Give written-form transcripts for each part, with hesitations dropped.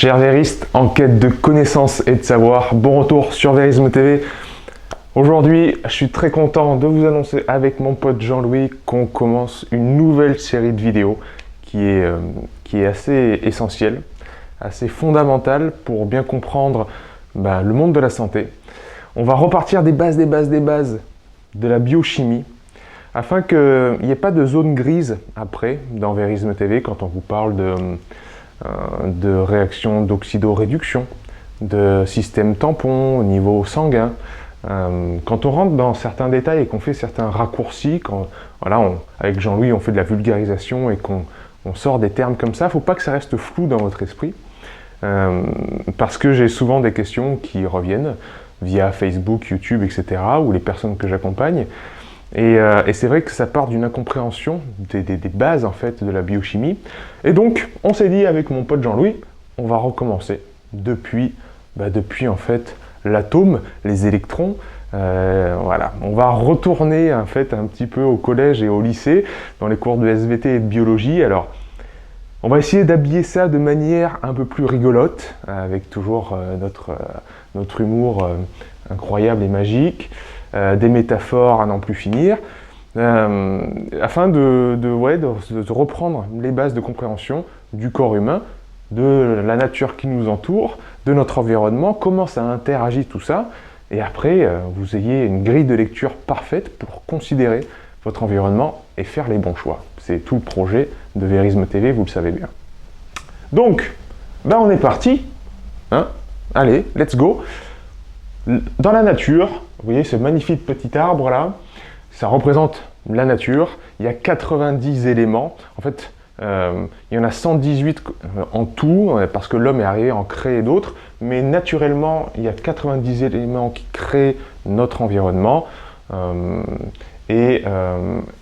Chers véristes en quête de connaissances et de savoir, bon retour sur Vérisme TV. Aujourd'hui, je suis très content de vous annoncer avec mon pote Jean-Louis qu'on commence une nouvelle série de vidéos qui est assez essentielle, assez fondamentale pour bien comprendre le monde de la santé. On va repartir des bases de la biochimie afin qu'il n'y ait pas de zone grise après dans Vérisme TV quand on vous parle de réaction d'oxydoréduction, de système tampon au niveau sanguin. Quand on rentre dans certains détails et qu'on fait certains raccourcis, avec Jean-Louis on fait de la vulgarisation et qu'on sort des termes comme ça, il ne faut pas que ça reste flou dans votre esprit, parce que j'ai souvent des questions qui reviennent via Facebook, YouTube, etc., ou les personnes que j'accompagne, et c'est vrai que ça part d'une incompréhension des bases en fait de la biochimie, et donc on s'est dit avec mon pote Jean-Louis, on va recommencer depuis en fait l'atome, les électrons. On va retourner en fait un petit peu au collège et au lycée, dans les cours de SVT et de biologie. Alors, on va essayer d'habiller ça de manière un peu plus rigolote, avec toujours notre humour incroyable et magique, des métaphores à n'en plus finir, afin de reprendre les bases de compréhension du corps humain, de la nature qui nous entoure, de notre environnement, comment ça interagit tout ça, et après vous ayez une grille de lecture parfaite pour considérer votre environnement et faire les bons choix. C'est tout le projet de Vérisme TV, vous le savez bien. Donc, on est parti, allez, let's go. Dans la nature, vous voyez ce magnifique petit arbre là, ça représente la nature, il y a 90 éléments, en fait, il y en a 118 en tout, parce que l'homme est arrivé à en créer d'autres, mais naturellement, il y a 90 éléments qui créent notre environnement, et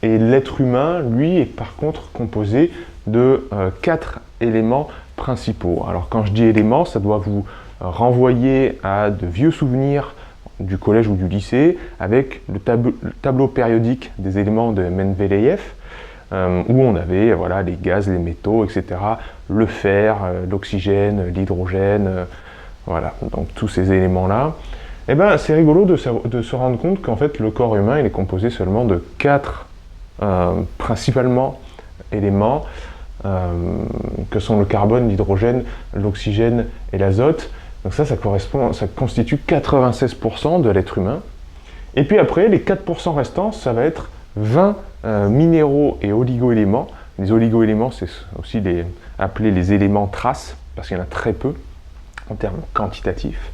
l'être humain, lui, est par contre composé de 4 éléments principaux. Alors quand je dis éléments, ça doit vous renvoyer à de vieux souvenirs du collège ou du lycée, avec le tableau périodique des éléments de Mendeleïev, où on avait les gaz, les métaux, etc., le fer, l'oxygène, l'hydrogène, donc tous ces éléments-là. Et c'est rigolo de se rendre compte qu'en fait le corps humain il est composé seulement de 4 principalement éléments, que sont le carbone, l'hydrogène, l'oxygène et l'azote. Donc ça constitue 96% de l'être humain. Et puis après, les 4% restants, ça va être 20 minéraux et oligo-éléments. Les oligo-éléments, c'est aussi appelés les éléments traces, parce qu'il y en a très peu en termes quantitatifs.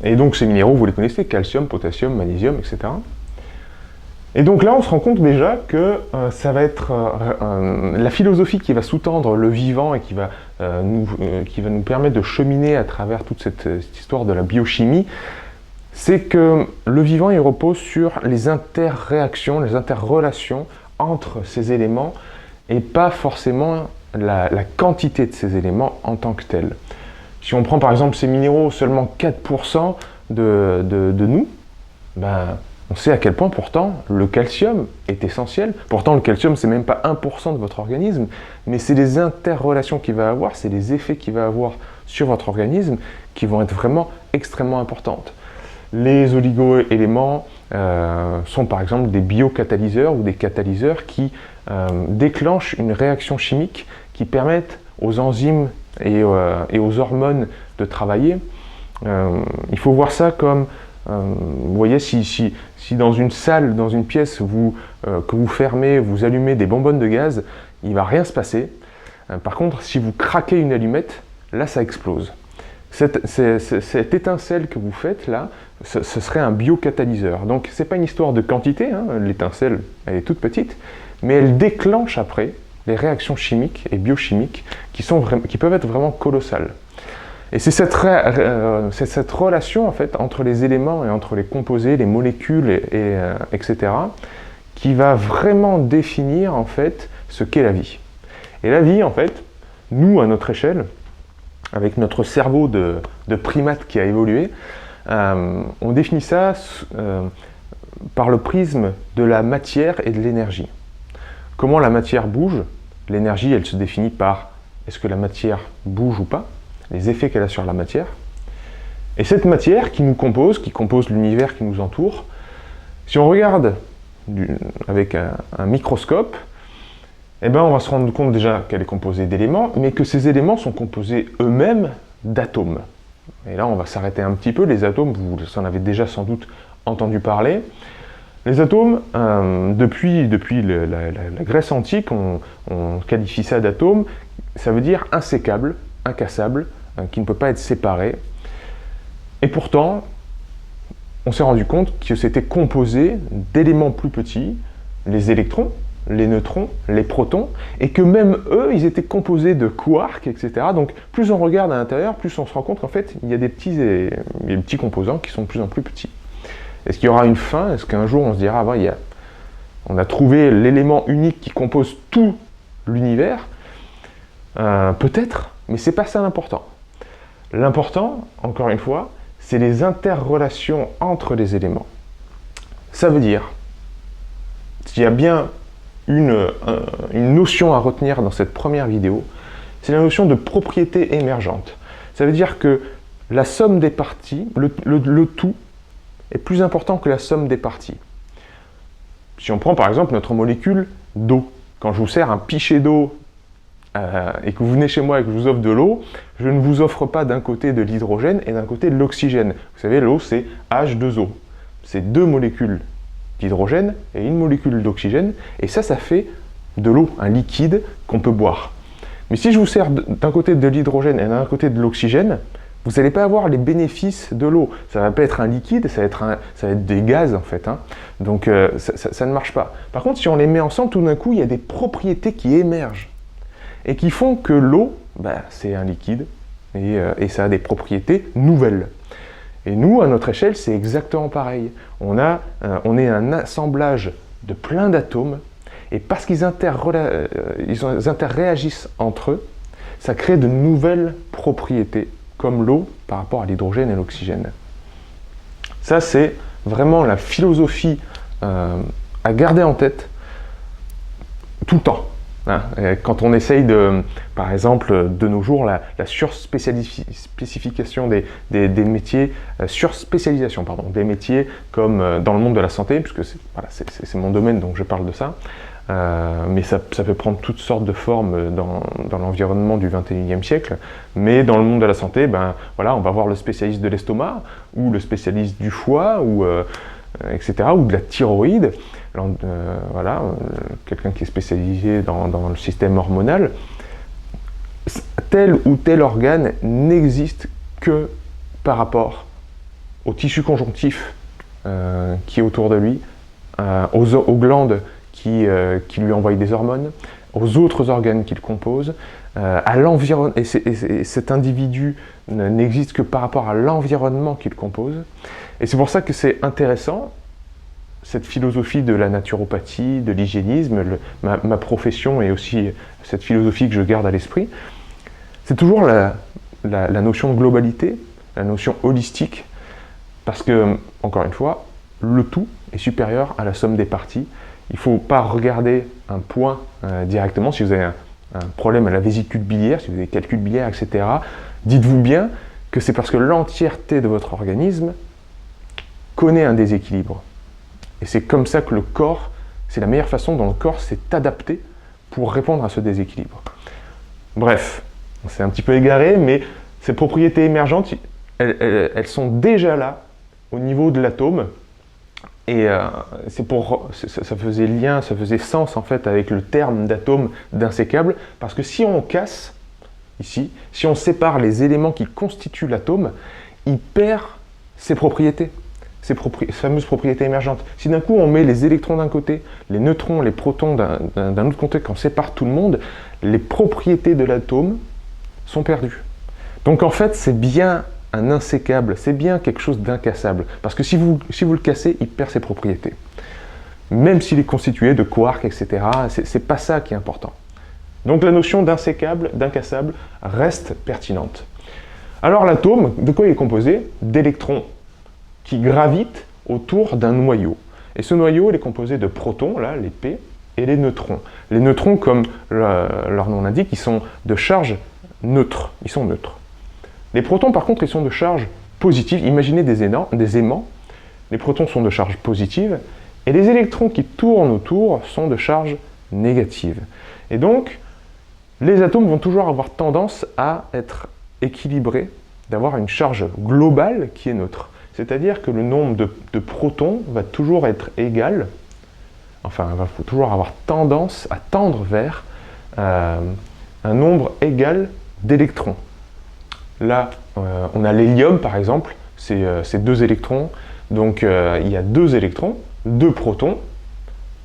Et donc ces minéraux, vous les connaissez, calcium, potassium, magnésium, etc. Et donc là, on se rend compte déjà que ça va être la philosophie qui va sous-tendre le vivant et qui va nous permettre de cheminer à travers toute cette histoire de la biochimie, c'est que le vivant il repose sur les interréactions, les interrelations entre ces éléments et pas forcément la quantité de ces éléments en tant que tels. Si on prend par exemple ces minéraux, seulement 4% de nous, on sait à quel point pourtant le calcium est essentiel. Pourtant le calcium c'est même pas 1% de votre organisme, mais c'est les interrelations qu'il va avoir, c'est les effets qu'il va avoir sur votre organisme qui vont être vraiment extrêmement importantes. Les oligo-éléments sont par exemple des biocatalyseurs ou des catalyseurs qui déclenchent une réaction chimique qui permettent aux enzymes et aux hormones de travailler. Il faut voir ça comme, vous voyez, si dans une salle, dans une pièce, que vous fermez, vous allumez des bonbonnes de gaz, il ne va rien se passer. Par contre, si vous craquez une allumette, là ça explose. Cette étincelle que vous faites là, ce serait un biocatalyseur. Donc c'est pas une histoire de quantité, l'étincelle elle est toute petite, mais elle déclenche après les réactions chimiques et biochimiques qui peuvent être vraiment colossales. Et c'est cette relation en fait entre les éléments et entre les composés, les molécules, etc., qui va vraiment définir en fait ce qu'est la vie. Et la vie en fait, nous à notre échelle, avec notre cerveau de primate qui a évolué, on définit ça par le prisme de la matière et de l'énergie. Comment la matière bouge? L'énergie, elle se définit par est-ce que la matière bouge ou pas, les effets qu'elle a sur la matière. Et cette matière qui compose l'univers qui nous entoure, si on regarde avec un microscope, eh ben, on va se rendre compte déjà qu'elle est composée d'éléments, mais que ces éléments sont composés eux-mêmes d'atomes. Et là, on va s'arrêter un petit peu. Les atomes, vous en avez déjà sans doute entendu parler. Les atomes, depuis la Grèce antique, on qualifie ça d'atome. Ça veut dire insécable, incassable, qui ne peut pas être séparé. Et pourtant, on s'est rendu compte que c'était composé d'éléments plus petits, les électrons, les neutrons, les protons, et que même eux, ils étaient composés de quarks, etc. Donc plus on regarde à l'intérieur, plus on se rend compte qu'en fait, il y a des petits composants qui sont de plus en plus petits. Est-ce qu'il y aura une fin? Est-ce qu'un jour on se dira, ah, ben, on a trouvé l'élément unique qui compose tout l'univers? Peut-être, mais c'est pas ça l'important. L'important, encore une fois, c'est les interrelations entre les éléments. Ça veut dire, s'il y a bien une notion à retenir dans cette première vidéo, c'est la notion de propriété émergente. Ça veut dire que la somme des parties, le tout, est plus important que la somme des parties. Si on prend par exemple notre molécule d'eau, quand je vous sers un pichet d'eau et que vous venez chez moi et que je vous offre de l'eau, je ne vous offre pas d'un côté de l'hydrogène et d'un côté de l'oxygène. Vous savez, l'eau c'est H2O. C'est deux molécules d'hydrogène et une molécule d'oxygène, et ça fait de l'eau, un liquide qu'on peut boire. Mais si je vous sers d'un côté de l'hydrogène et d'un côté de l'oxygène, vous n'allez pas avoir les bénéfices de l'eau. Ça ne va pas être un liquide, ça va être des gaz en fait. Hein. Donc ça ne marche pas. Par contre, si on les met ensemble, tout d'un coup, il y a des propriétés qui émergent et qui font que l'eau, c'est un liquide et ça a des propriétés nouvelles. Et nous, à notre échelle, c'est exactement pareil. On est un assemblage de plein d'atomes, et parce qu'ils interréagissent entre eux, ça crée de nouvelles propriétés, comme l'eau par rapport à l'hydrogène et l'oxygène. Ça, c'est vraiment la philosophie à garder en tête tout le temps. Hein. Quand on essaye par exemple, de nos jours, la surspécification des métiers, surspécialisation, pardon, des métiers comme dans le monde de la santé, puisque c'est mon domaine, donc je parle de ça, mais ça peut prendre toutes sortes de formes dans l'environnement du 21e siècle, mais dans le monde de la santé, on va voir le spécialiste de l'estomac, ou le spécialiste du foie, ou etc., ou de la thyroïde. Quelqu'un qui est spécialisé dans le système hormonal, tel ou tel organe n'existe que par rapport au tissu conjonctif qui est autour de lui, aux glandes qui lui envoient des hormones, aux autres organes qu'il compose, à l'environnement. Et cet individu n'existe que par rapport à l'environnement qu'il compose. Et c'est pour ça que c'est intéressant, cette philosophie de la naturopathie, de l'hygiénisme, ma profession et aussi cette philosophie que je garde à l'esprit, c'est toujours la notion de globalité, la notion holistique, parce que, encore une fois, le tout est supérieur à la somme des parties. Il ne faut pas regarder un point directement. Si vous avez un problème à la vésicule biliaire, si vous avez des calculs biliaires, etc., dites-vous bien que c'est parce que l'entièreté de votre organisme connaît un déséquilibre. Et c'est comme ça que le corps, c'est la meilleure façon dont le corps s'est adapté pour répondre à ce déséquilibre. Bref, on s'est un petit peu égaré, mais ces propriétés émergentes, elles sont déjà là au niveau de l'atome. Et ça faisait sens en fait avec le terme d'atome d'insécable, parce que si on casse ici, si on sépare les éléments qui constituent l'atome, il perd ses propriétés. Ces fameuses propriétés émergentes. Si d'un coup on met les électrons d'un côté, les neutrons, les protons d'un autre côté, qu'on sépare tout le monde, les propriétés de l'atome sont perdues. Donc en fait c'est bien un insécable, c'est bien quelque chose d'incassable, parce que si vous le cassez, il perd ses propriétés. Même s'il est constitué de quarks, etc., c'est pas ça qui est important. Donc la notion d'insécable, d'incassable reste pertinente. Alors l'atome, de quoi il est composé? D'électrons qui gravitent autour d'un noyau. Et ce noyau, il est composé de protons, là, les P, et les neutrons. Les neutrons, comme leur nom l'indique, ils sont de charge neutre. Ils sont neutres. Les protons, par contre, ils sont de charge positive. Imaginez des aimants. Les protons sont de charge positive. Et les électrons qui tournent autour sont de charge négative. Et donc, les atomes vont toujours avoir tendance à être équilibrés, d'avoir une charge globale qui est neutre. C'est-à-dire que le nombre de protons va toujours être égal, enfin, il va toujours avoir tendance à tendre vers un nombre égal d'électrons. Là, on a l'hélium, par exemple, c'est 2 électrons, donc il y a 2 électrons, 2 protons,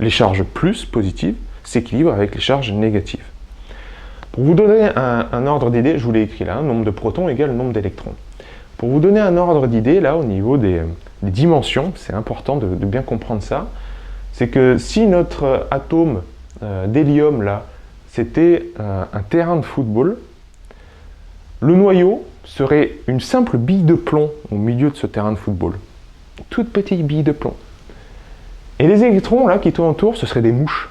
les charges plus positives s'équilibrent avec les charges négatives. Pour vous donner un ordre d'idée, je vous l'ai écrit là, nombre de protons égale nombre d'électrons. Pour vous donner un ordre d'idée, là, au niveau des dimensions, c'est important de bien comprendre ça, c'est que si notre atome d'hélium, là, c'était un terrain de football, le noyau serait une simple bille de plomb au milieu de ce terrain de football. Toute petite bille de plomb. Et les électrons, là, qui tournent autour, ce seraient des mouches.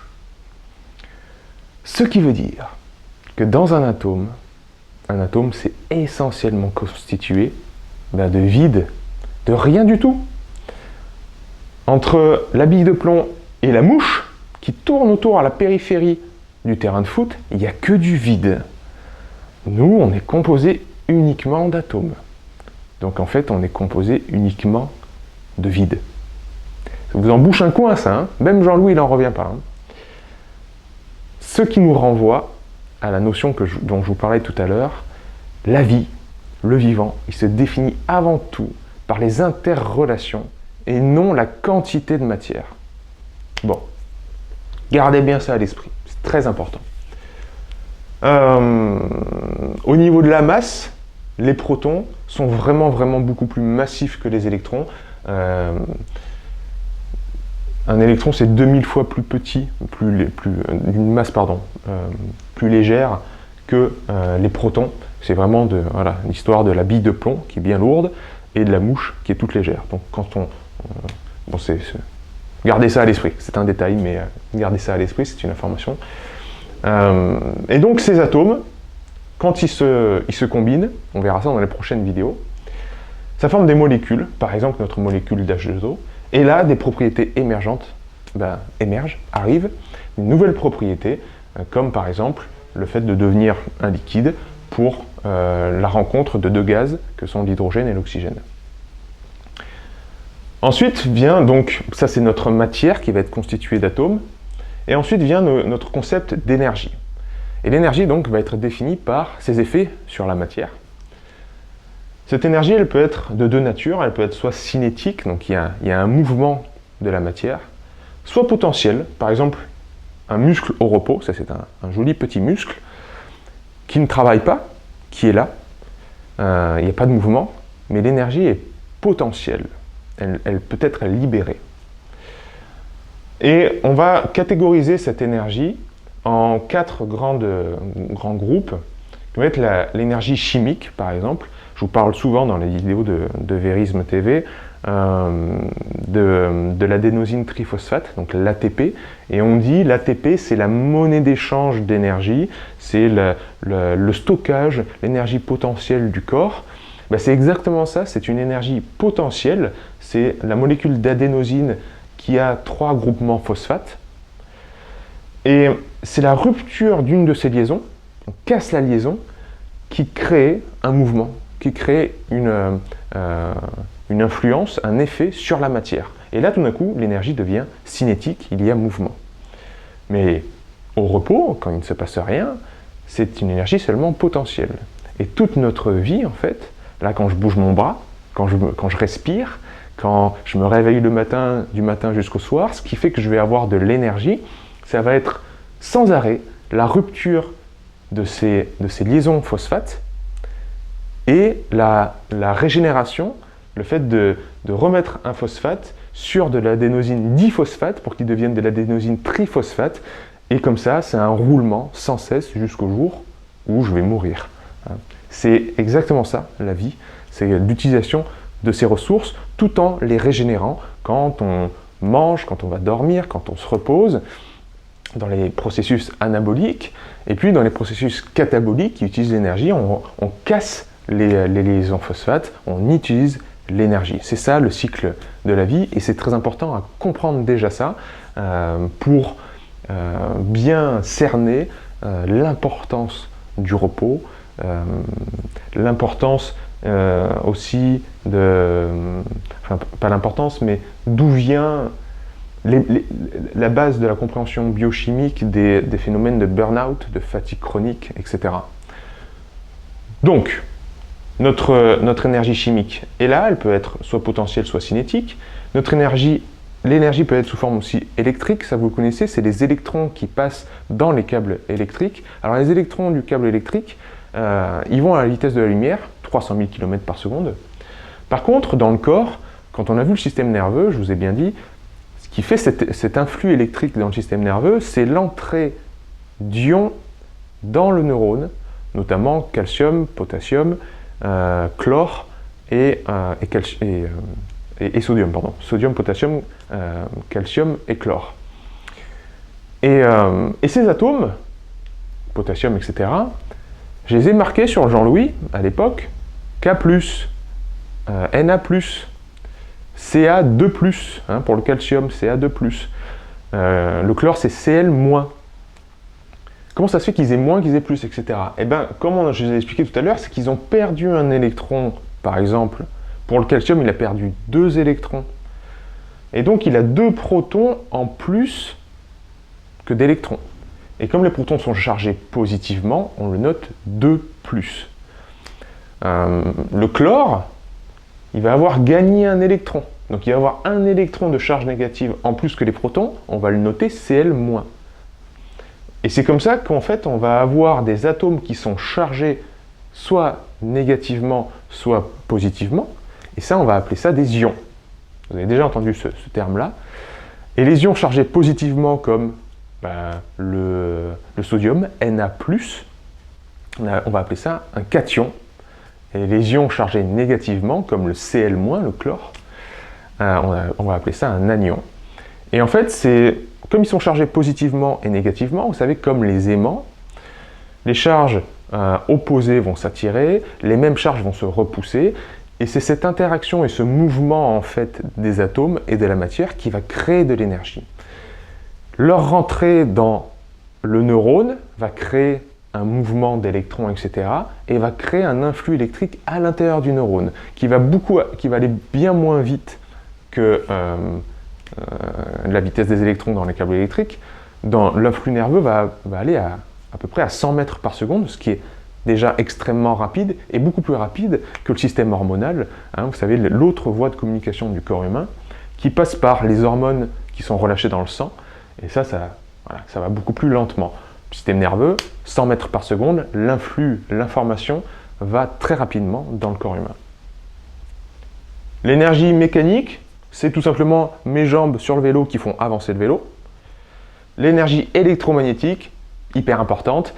Ce qui veut dire que dans un atome c'est essentiellement constitué de vide, de rien du tout. Entre la bille de plomb et la mouche qui tourne autour à la périphérie du terrain de foot, il n'y a que du vide. Nous, on est composé uniquement d'atomes. Donc en fait, on est composé uniquement de vide. Ça vous en bouche un coin, ça, hein. Même Jean-Louis, il n'en revient pas. Hein. Ce qui nous renvoie à la notion dont je vous parlais tout à l'heure, la vie, le vivant, il se définit avant tout par les interrelations et non la quantité de matière. Bon, gardez bien ça à l'esprit, c'est très important. Au niveau de la masse, les protons sont vraiment beaucoup plus massifs que les électrons. Un électron, c'est 2000 fois plus petit, une masse plus légère que les protons. C'est vraiment l'histoire de la bille de plomb qui est bien lourde et de la mouche qui est toute légère. Donc quand gardez ça à l'esprit, c'est un détail, mais gardez ça à l'esprit, c'est une information. Et donc ces atomes, quand ils se combinent, on verra ça dans les prochaines vidéos, ça forme des molécules, par exemple notre molécule d'H2O, et là des propriétés émergentes arrivent, une nouvelle propriété, comme par exemple le fait de devenir un liquide pour la rencontre de 2 gaz que sont l'hydrogène et l'oxygène. Ensuite vient donc, ça c'est notre matière qui va être constituée d'atomes, et ensuite vient notre concept d'énergie. Et l'énergie donc va être définie par ses effets sur la matière. Cette énergie, elle peut être de 2 natures, elle peut être soit cinétique, donc il y a un mouvement de la matière, soit potentielle, par exemple un muscle au repos, ça c'est un joli petit muscle, qui ne travaille pas, qui est là, il n'y a pas de mouvement, mais l'énergie est potentielle, elle peut être libérée. Et on va catégoriser cette énergie en 4 grands groupes, qui vont être l'énergie chimique, par exemple. Je vous parle souvent dans les vidéos de Verisme TV de l'adénosine triphosphate, donc l'ATP, et on dit l'ATP c'est la monnaie d'échange d'énergie, c'est le stockage, l'énergie potentielle du corps. Ben, c'est exactement ça, c'est une énergie potentielle, c'est la molécule d'adénosine qui a 3 groupements phosphate, et c'est la rupture d'une de ces liaisons, on casse la liaison, qui crée un mouvement, qui crée une influence, un effet sur la matière. Et là, tout d'un coup, l'énergie devient cinétique, il y a mouvement. Mais au repos, quand il ne se passe rien, c'est une énergie seulement potentielle. Et toute notre vie, en fait, là, quand je bouge mon bras, quand je respire, quand je me réveille du matin jusqu'au soir, ce qui fait que je vais avoir de l'énergie, ça va être sans arrêt la rupture de ces liaisons phosphates et la régénération, le fait de remettre un phosphate sur de l'adénosine diphosphate pour qu'il devienne de l'adénosine triphosphate, et comme ça, c'est un roulement sans cesse jusqu'au jour où je vais mourir. C'est exactement ça, la vie, c'est l'utilisation de ces ressources tout en les régénérant quand on mange, quand on va dormir, quand on se repose. dans les processus anaboliques, et puis dans les processus cataboliques qui utilisent l'énergie, on casse les liaisons phosphates, on utilise l'énergie. C'est ça le cycle de la vie, et c'est très important à comprendre déjà ça pour bien cerner l'importance du repos, l'importance aussi de... Enfin, pas l'importance, mais d'où vient la base de la compréhension biochimique des phénomènes de burn-out, de fatigue chronique, etc. Donc, notre énergie chimique est là, elle peut être soit potentielle, soit cinétique. L'énergie peut être sous forme aussi électrique, ça vous le connaissez, c'est les électrons qui passent dans les câbles électriques. Alors les électrons du câble électrique, ils vont à la vitesse de la lumière, 300 000 km par seconde. Par contre, dans le corps, quand on a vu le système nerveux, je vous ai bien dit, ce qui fait cet influx électrique dans le système nerveux, c'est l'entrée d'ions dans le neurone, notamment calcium, potassium, chlore et sodium, pardon. Sodium, potassium, calcium et chlore. Et ces atomes, potassium, etc., je les ai marqués sur Jean-Louis, à l'époque, K+, Na+, Ca2+, hein, pour le calcium, Ca2+. Le chlore, c'est Cl-. Comment ça se fait qu'ils aient moins, qu'ils aient plus, etc. Eh bien, comme je vous ai expliqué tout à l'heure, c'est qu'ils ont perdu un électron, par exemple. Pour le calcium, il a perdu 2 électrons. Et donc, il a 2 protons en plus que d'électrons. Et comme les protons sont chargés positivement, on le note 2+. Le chlore, il va avoir gagné un électron. Donc il va avoir un électron de charge négative en plus que les protons, on va le noter Cl-. Et c'est comme ça qu'en fait, on va avoir des atomes qui sont chargés soit négativement, soit positivement. Et ça, on va appeler ça des ions. Vous avez déjà entendu ce terme-là. Et les ions chargés positivement, comme le sodium, Na+, on va appeler ça un cation. Et les ions chargés négativement, comme le Cl-, le chlore, on va appeler ça un anion. Et en fait, comme ils sont chargés positivement et négativement, vous savez, comme les aimants, les charges opposées vont s'attirer, les mêmes charges vont se repousser, et c'est cette interaction et ce mouvement en fait des atomes et de la matière qui va créer de l'énergie. Leur rentrée dans le neurone va créer un mouvement d'électrons, etc., et va créer un influx électrique à l'intérieur du neurone, qui va aller bien moins vite que la vitesse des électrons dans les câbles électriques. L'influx nerveux va aller à peu près à 100 mètres par seconde, ce qui est déjà extrêmement rapide, et beaucoup plus rapide que le système hormonal, hein, vous savez, l'autre voie de communication du corps humain, qui passe par les hormones qui sont relâchées dans le sang, et ça va beaucoup plus lentement. Le système nerveux, 100 mètres par seconde, l'information va très rapidement dans le corps humain. L'énergie mécanique, c'est tout simplement mes jambes sur le vélo qui font avancer le vélo. L'énergie électromagnétique, hyper importante.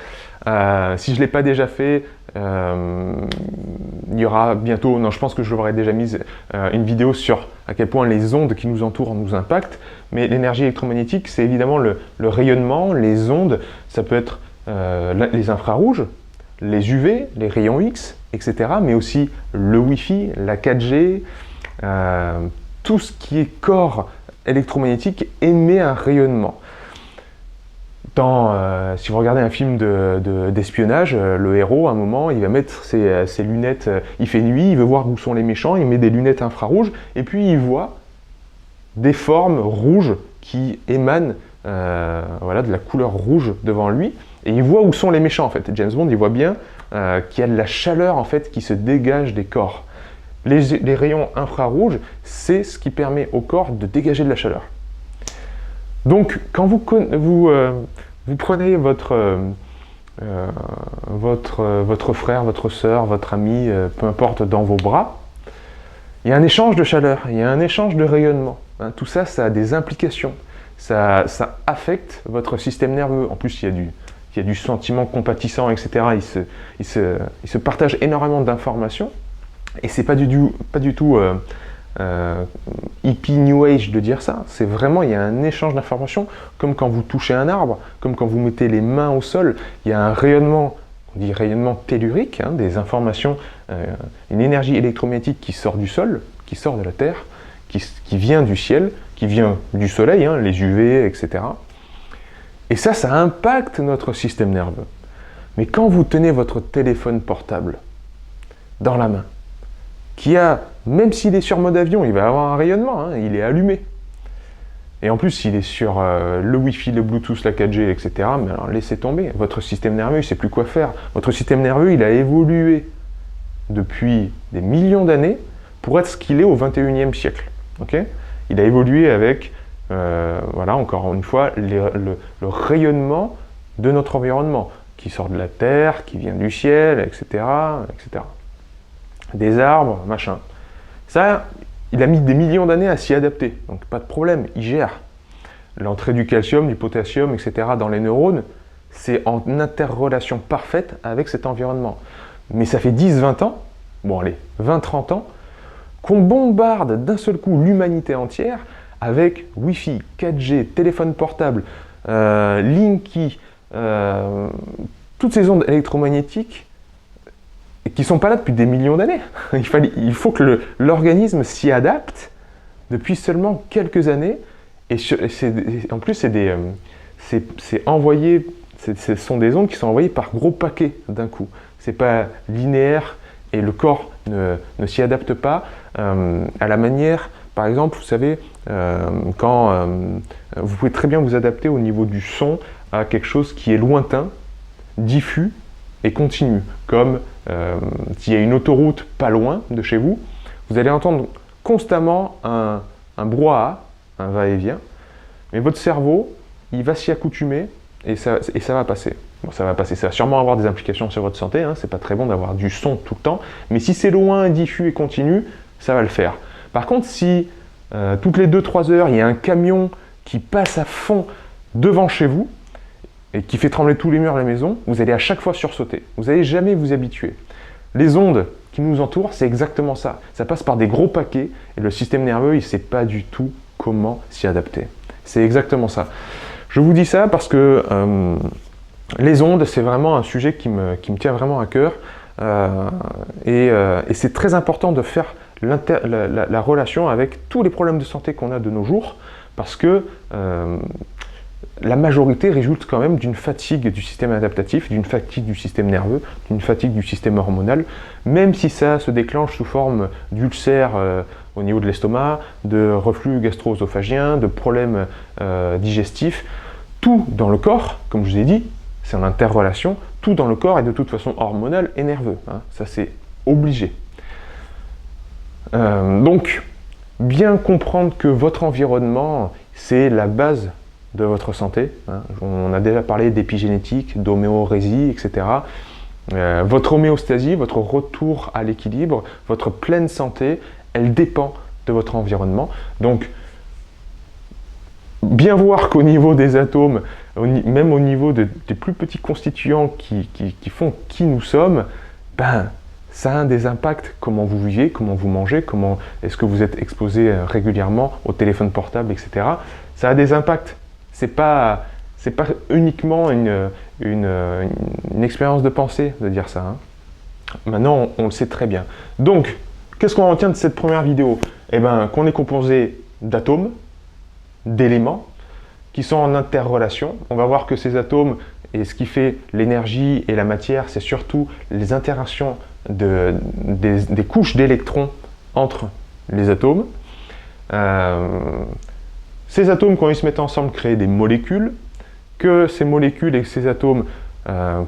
Si je ne l'ai pas déjà fait, il y aura bientôt, non, je pense que je l'aurai déjà mise, une vidéo sur à quel point les ondes qui nous entourent nous impactent. Mais l'énergie électromagnétique, c'est évidemment le rayonnement, les ondes, ça peut être les infrarouges, les UV, les rayons X, etc. Mais aussi le Wi-Fi, la 4G, tout ce qui est corps électromagnétique émet un rayonnement. Si vous regardez un film d'espionnage, le héros, à un moment, il va mettre ses lunettes, il fait nuit, il veut voir où sont les méchants, il met des lunettes infrarouges, et puis il voit des formes rouges qui émanent de la couleur rouge devant lui, et il voit où sont les méchants en fait. Et James Bond, il voit bien qu'il y a de la chaleur en fait qui se dégage des corps. Les rayons infrarouges, c'est ce qui permet au corps de dégager de la chaleur. Donc, quand vous prenez votre frère, votre sœur, votre ami, peu importe, dans vos bras, il y a un échange de chaleur, il y a un échange de rayonnement. Hein, tout ça, ça a des implications. Ça affecte votre système nerveux. En plus, il y a du sentiment compatissant, etc. Il se partage énormément d'informations. Et c'est pas du tout hippie New Age de dire ça. C'est vraiment, il y a un échange d'informations, comme quand vous touchez un arbre, comme quand vous mettez les mains au sol, il y a un rayonnement, on dit rayonnement tellurique, hein, des informations, une énergie électromagnétique qui sort du sol, qui sort de la Terre, qui vient du ciel, qui vient du soleil, hein, les UV, etc. Et ça impacte notre système nerveux. Mais quand vous tenez votre téléphone portable dans la main, même s'il est sur mode avion, il va avoir un rayonnement, hein, il est allumé. Et en plus, s'il est sur le Wi-Fi, le Bluetooth, la 4G, etc., mais alors laissez tomber. Votre système nerveux, il ne sait plus quoi faire. Votre système nerveux, il a évolué depuis des millions d'années pour être ce qu'il est au 21e siècle. Okay, il a évolué avec, voilà, encore une fois, le rayonnement de notre environnement, qui sort de la Terre, qui vient du ciel, etc., etc. Des arbres, machin. Ça, il a mis des millions d'années à s'y adapter, donc pas de problème, il gère. L'entrée du calcium, du potassium, etc. dans les neurones, c'est en interrelation parfaite avec cet environnement. Mais ça fait 10-20 ans, bon allez, 20-30 ans, qu'on bombarde d'un seul coup l'humanité entière avec Wi-Fi, 4G, téléphone portable, Linky, toutes ces ondes électromagnétiques qui ne sont pas là depuis des millions d'années. Il faut que l'organisme s'y adapte depuis seulement quelques années. Et en plus, c'est envoyé, ce sont des ondes qui sont envoyées par gros paquets d'un coup. Ce n'est pas linéaire et le corps ne s'y adapte pas à la manière, par exemple, vous savez, quand vous pouvez très bien vous adapter au niveau du son à quelque chose qui est lointain, diffus et continu, comme s'il y a une autoroute pas loin de chez vous, vous allez entendre constamment un brouhaha, un va-et-vient, mais votre cerveau, il va s'y accoutumer et ça va passer. Bon, ça va sûrement avoir des implications sur votre santé, hein, c'est pas très bon d'avoir du son tout le temps, mais si c'est loin, diffus et continu, ça va le faire. Par contre, si toutes les 2-3 heures, il y a un camion qui passe à fond devant chez vous, et qui fait trembler tous les murs de la maison, vous allez à chaque fois sursauter. Vous n'allez jamais vous habituer. Les ondes qui nous entourent, c'est exactement ça. Ça passe par des gros paquets et le système nerveux, il ne sait pas du tout comment s'y adapter. C'est exactement ça. Je vous dis ça parce que les ondes, c'est vraiment un sujet qui me tient vraiment à cœur. Et c'est très important de faire la relation avec tous les problèmes de santé qu'on a de nos jours parce que la majorité résulte quand même d'une fatigue du système adaptatif, d'une fatigue du système nerveux, d'une fatigue du système hormonal, même si ça se déclenche sous forme d'ulcères au niveau de l'estomac, de reflux gastro-œsophagien, de problèmes digestifs. Tout dans le corps, comme je vous ai dit, c'est en interrelation, tout dans le corps est de toute façon hormonal et nerveux. Hein, ça c'est obligé. Donc, bien comprendre que votre environnement, c'est la base de votre santé. Hein. On a déjà parlé d'épigénétique, d'homéorésie, etc. Votre homéostasie, votre retour à l'équilibre, votre pleine santé, elle dépend de votre environnement. Donc, bien voir qu'au niveau des atomes, même au niveau des plus petits constituants qui font qui nous sommes, ben, ça a des impacts, comment vous vivez, comment vous mangez, comment est-ce que vous êtes exposé régulièrement au téléphone portable, etc. Ça a des impacts. C'est pas uniquement une expérience de pensée de dire ça. Hein. Maintenant, on le sait très bien. Donc, qu'est-ce qu'on retient de cette première vidéo? Eh bien, qu'on est composé d'atomes, d'éléments, qui sont en interrelation. On va voir que ces atomes, et ce qui fait l'énergie et la matière, c'est surtout les interactions des couches d'électrons entre les atomes. Ces atomes, quand ils se mettent ensemble, créent des molécules, que ces molécules et ces atomes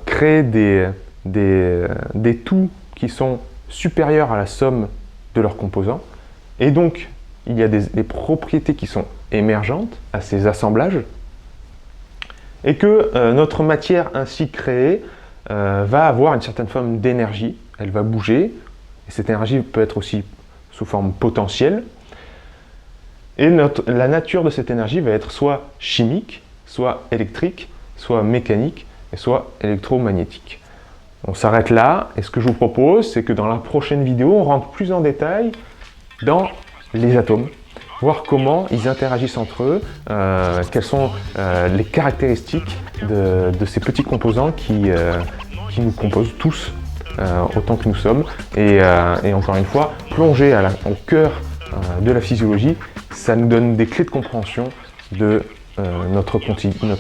créent des tout qui sont supérieurs à la somme de leurs composants. Et donc, il y a des propriétés qui sont émergentes à ces assemblages, et que notre matière ainsi créée va avoir une certaine forme d'énergie, elle va bouger, et cette énergie peut être aussi sous forme potentielle. Et la nature de cette énergie va être soit chimique, soit électrique, soit mécanique, et soit électromagnétique. On s'arrête là, et ce que je vous propose, c'est que dans la prochaine vidéo, on rentre plus en détail dans les atomes, voir comment ils interagissent entre eux, quelles sont les caractéristiques de ces petits composants qui nous composent tous autant que nous sommes. Et encore une fois, plonger au cœur de la physiologie, ça nous donne des clés de compréhension de notre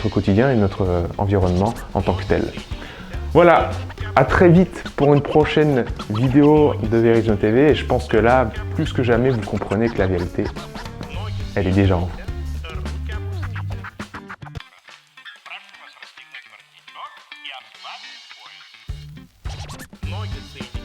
quotidien et notre environnement en tant que tel. Voilà, à très vite pour une prochaine vidéo de Verisme TV. Et je pense que là, plus que jamais, vous comprenez que la vérité, elle est déjà en vous. Ноги соединены.